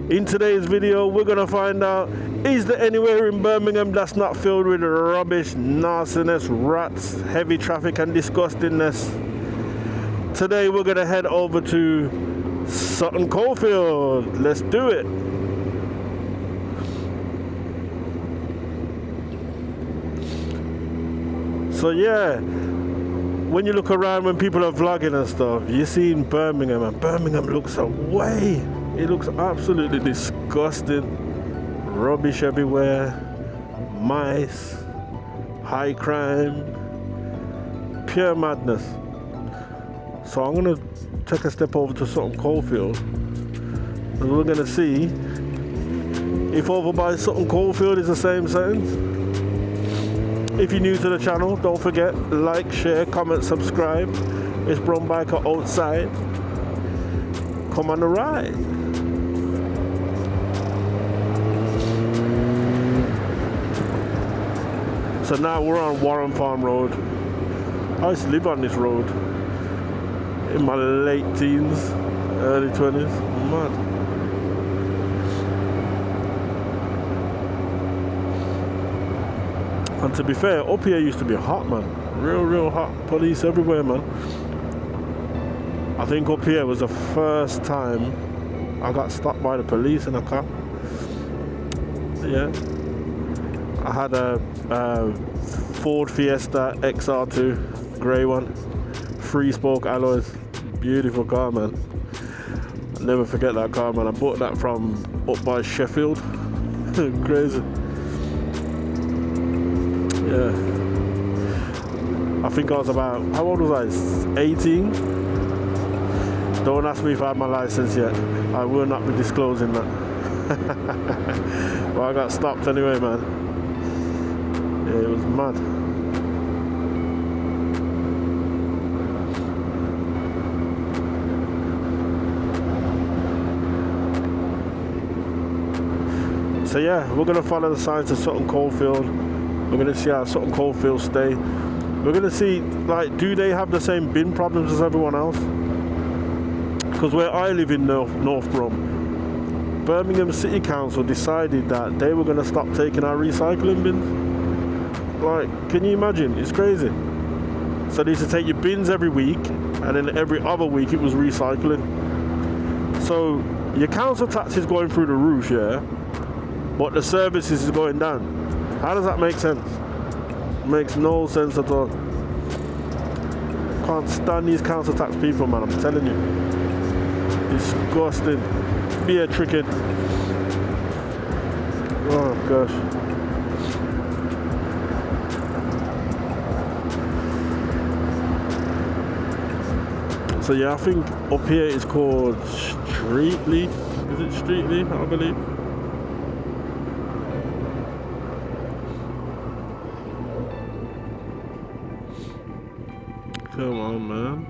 In today's video, we're gonna find out, is there anywhere in Birmingham that's not filled with rubbish, nastiness, rats, heavy traffic and disgustingness? Today we're gonna head over to Sutton Coldfield. Let's do it. So yeah, when you look around when people are vlogging and stuff, you see in Birmingham, and Birmingham looks away. It looks absolutely disgusting. Rubbish everywhere, mice, high crime, pure madness. So I'm gonna take a step over to Sutton Coldfield, and we're gonna see if over by Sutton Coldfield is the same settings. If you're new to the channel, don't forget, like, share, comment, subscribe. It's Brum Biker outside. Come on the ride. So now we're on Warren Farm Road. I used to live on this road in my late teens, early 20s. Mad. And to be fair, up here used to be hot, man. Real hot. Police everywhere, man. I think up here was the first time I got stopped by the police in a car. Yeah. I had a Ford Fiesta XR2, grey one. 3-spoke alloys. Beautiful car, man. I'll never forget that car, man. I bought that from up by Sheffield. Crazy. Yeah, I think I was about, how old was I? 18? Don't ask me if I had my license yet. I will not be disclosing that. Well, I got stopped anyway, man. Yeah, it was mad. So yeah, we're gonna follow the signs of Sutton Coldfield. We're going to see how Sutton Coldfield stay. We're going to see, like, do they have the same bin problems as everyone else? Because where I live in North Brum, Birmingham City Council decided that they were going to stop taking our recycling bins. Like, can you imagine? It's crazy. So they used to take your bins every week, and then every other week it was recycling. So your council tax is going through the roof, yeah, but the services is going down. How does that make sense? Makes no sense at all. Can't stand these council tax people, man, I'm telling you. Disgusting. Be a tricking. Oh gosh. So yeah, I think up here it's called Streetley. Is it Streetley, I believe? Come on, man.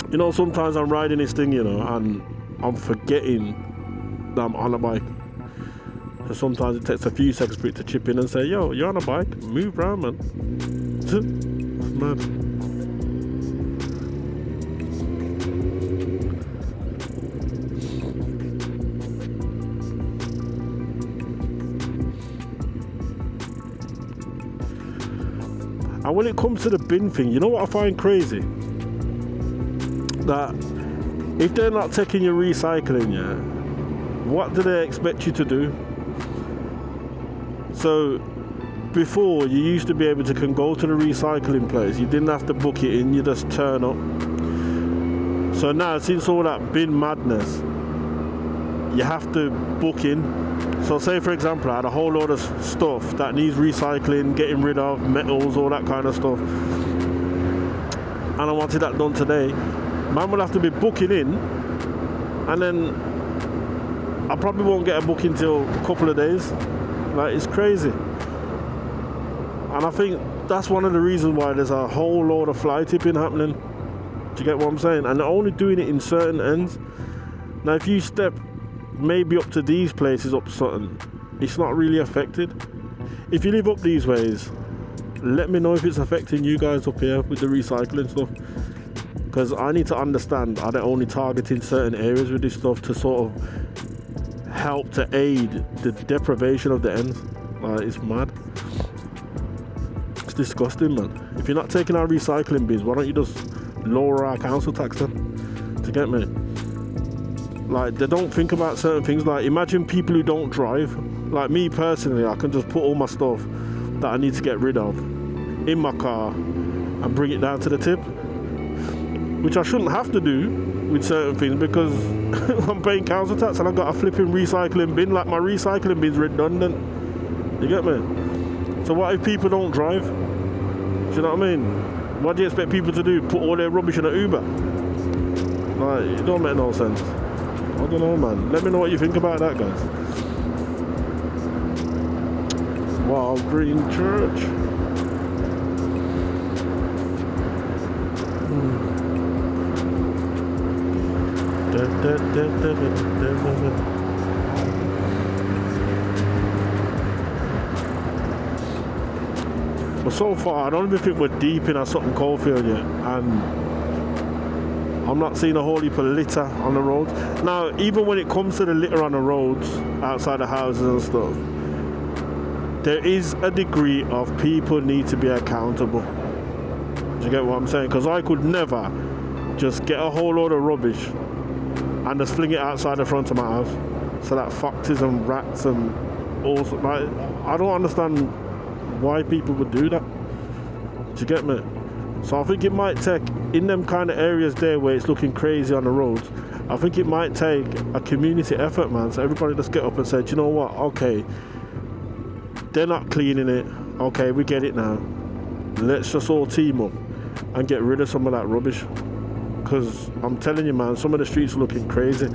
You know, sometimes I'm riding this thing, you know, and I'm forgetting that I'm on a bike. So sometimes it takes a few seconds for it to chip in and say, yo, you're on a bike, move around, man. It's mad. And when it comes to the bin thing, you know what I find crazy? That if they're not taking your recycling, yeah, what do they expect you to do? So before, you used to be able to go to the recycling place. You didn't have to book it in, you just turn up. So now, since all that bin madness, you have to book in. So say for example, I had a whole load of stuff that needs recycling, getting rid of, metals, all that kind of stuff, and I wanted that done today. Man will have to be booking in, and then I probably won't get a booking till a couple of days. Like, it's crazy. And I think that's one of the reasons why there's a whole load of fly tipping happening. Do you get what I'm saying? And they're only doing it in certain ends. Now if you step maybe up to these places up Sutton, it's not really affected. If you live up these ways, let me know if it's affecting you guys up here with the recycling stuff, because I need to understand, are they only targeting certain areas with this stuff to sort of help to aid the deprivation of the ends? It's mad. It's disgusting, man. If you're not taking our recycling bins, why don't you just lower our council tax then? To get me? Like, they don't think about certain things. Like, imagine people who don't drive. Like me personally, I can just put all my stuff that I need to get rid of in my car and bring it down to the tip, which I shouldn't have to do with certain things because I'm paying council tax and I've got a flipping recycling bin. Like, my recycling bin's redundant. You get me? So what if people don't drive? Do you know what I mean? What do you expect people to do? Put all their rubbish in an Uber? Like, it don't make no sense. I don't know, man. Let me know what you think about that, guys. Wild Green Church. But so far, I don't even think we're deep in our Sutton Coldfield yet, and I'm not seeing a whole heap of litter on the roads. Now, even when it comes to the litter on the roads, outside the houses and stuff, there is a degree of people need to be accountable. Do you get what I'm saying? Because I could never just get a whole load of rubbish and just fling it outside the front of my house. So that foxes and rats and all, like, I don't understand why people would do that. Do you get me? So I think it might take, in them kind of areas there where it's looking crazy on the roads, I think it might take a community effort, man. So everybody just get up and say, do you know what? Okay, they're not cleaning it. Okay, we get it now. Let's just all team up and get rid of some of that rubbish. Because I'm telling you, man, some of the streets are looking crazy.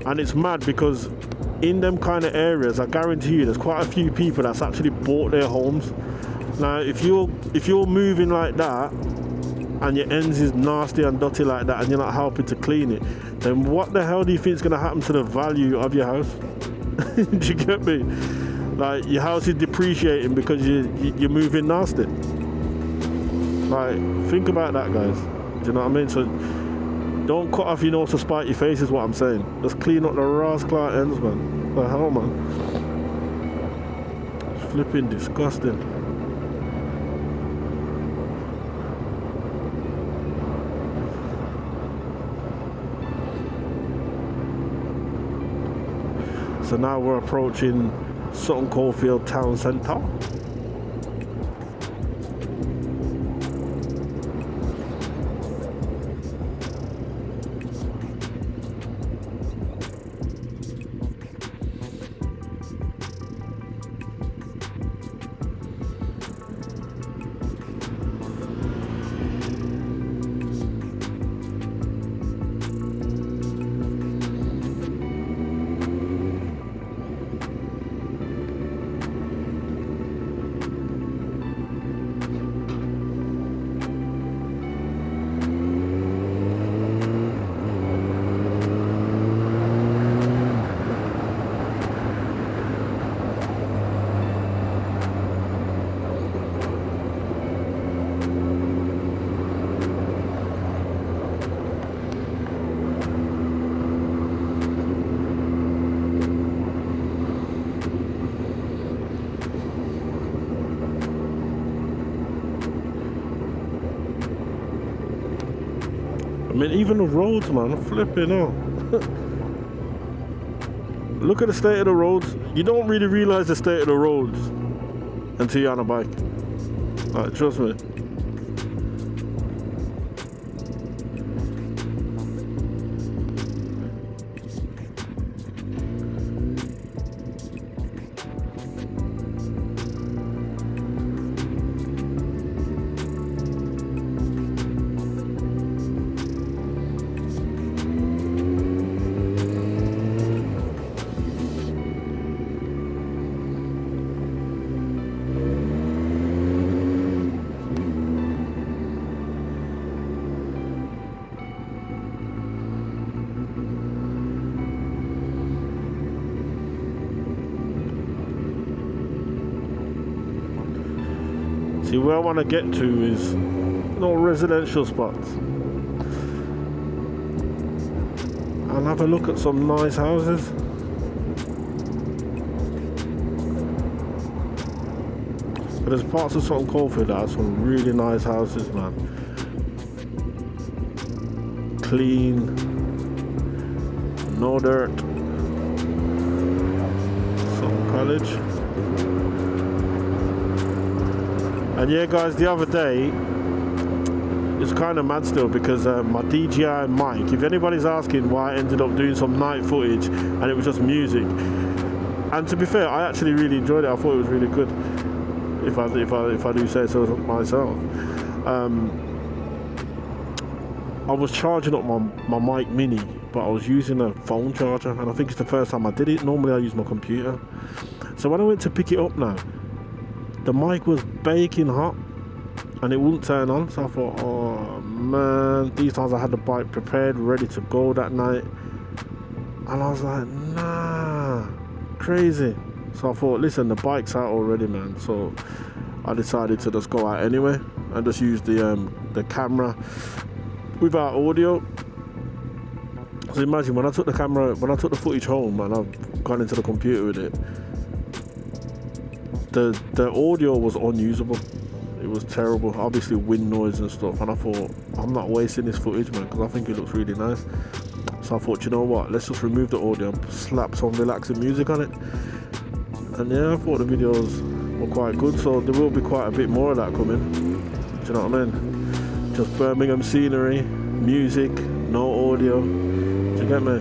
And it's mad because in them kind of areas, I guarantee you there's quite a few people that's actually bought their homes. Now, if you're moving like that and your ends is nasty and dirty like that and you're not helping to clean it, then what the hell do you think is going to happen to the value of your house? Do you get me? Like, your house is depreciating because you're moving nasty. Like, think about that, guys. Do you know what I mean? So don't cut off your nose to spite your face is what I'm saying. Just clean up the rascal ends, man. What the hell, man? It's flipping disgusting. So now we're approaching Sutton Coldfield Town Centre. I mean, even the roads, man, are flipping out. Look at the state of the roads. You don't really realise the state of the roads until you're on a bike. Like, trust me. See, where I want to get to is no residential spots. I'll have a look at some nice houses. But there's parts of Sutton Coldfield that have some really nice houses, man. Clean, no dirt. Sutton College. And yeah, guys, the other day, it's kind of mad still because my DJI mic, if anybody's asking why I ended up doing some night footage and it was just music, and to be fair, I actually really enjoyed it. I thought it was really good, if I do say so myself. I was charging up my mic mini, but I was using a phone charger, and I think it's the first time I did it. Normally I use my computer. So when I went to pick it up now, the mic was baking hot and it wouldn't turn on. So I thought, oh man, these times I had the bike prepared, ready to go that night, and I was like, nah, crazy. So I thought, listen, the bike's out already, man. So I decided to just go out anyway and just use the camera without audio. So imagine when I took the footage home and I've gone into the computer with it, the audio was unusable. It was terrible, obviously wind noise and stuff, and I thought, I'm not wasting this footage, man, because I think it looks really nice. So I thought, you know what, let's just remove the audio and slap some relaxing music on it. And yeah, I thought the videos were quite good, so there will be quite a bit more of that coming. Do you know what I mean? Just Birmingham scenery, music, no audio. Do you get me?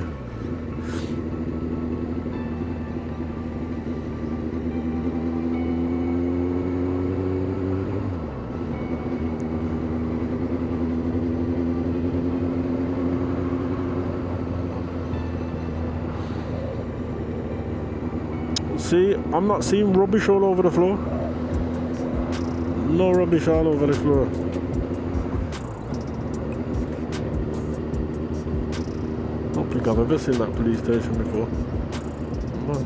See, I'm not seeing rubbish all over the floor. No rubbish all over the floor. I don't think I've ever seen that police station before. Come on.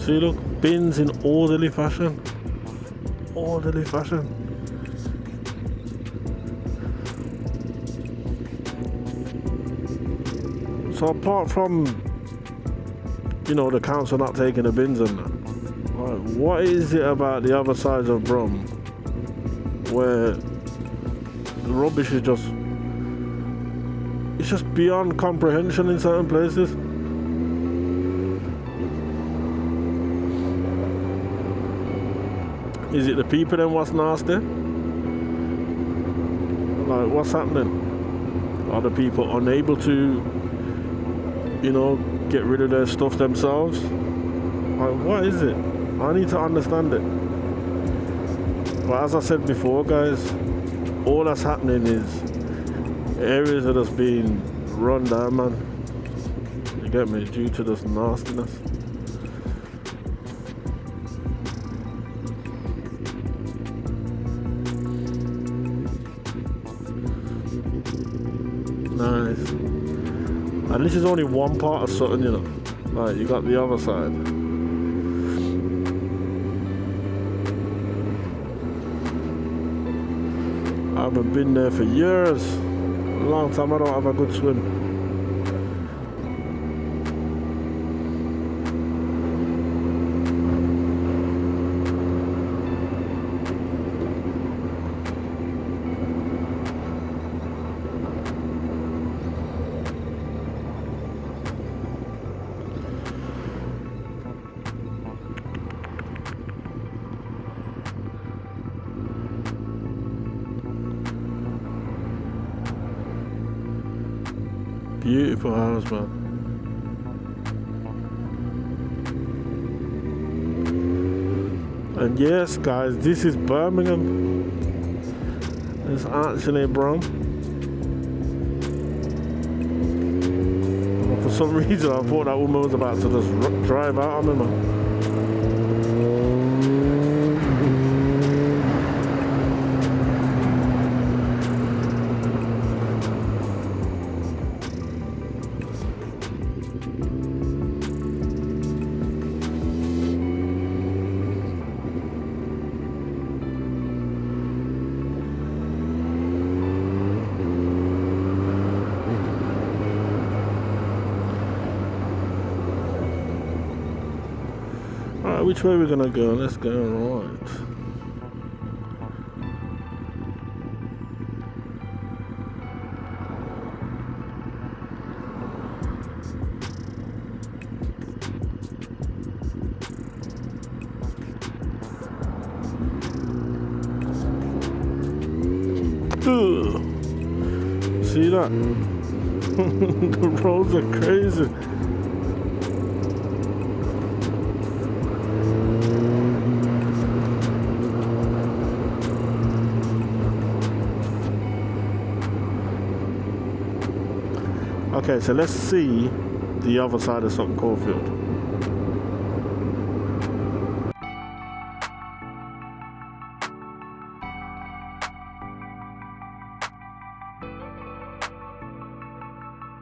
See, look, bins in orderly fashion. Orderly fashion. So apart from, you know, the council not taking the bins and that, like, what is it about the other side of Brum where the rubbish is just, it's just beyond comprehension in certain places? Is it the people then what's nasty? Like, what's happening? Are the people unable to, you know, get rid of their stuff themselves? Like, what is it? I need to understand it. But as I said before, guys, all that's happening is areas are just being run down, man. You get me? Due to this nastiness. Nice. And this is only one part of Sutton, you know. Like, you got the other side. I haven't been there for years. A long time I don't have a good swim. beautiful house, man. And yes, guys, this is Birmingham. It's actually Brum. For some reason, I thought that woman was about to just drive out on me, man. Alright, which way are we gonna go? Let's go right. Ugh. See that? The roads are crazy. Okay, so let's see the other side of Sutton Coldfield.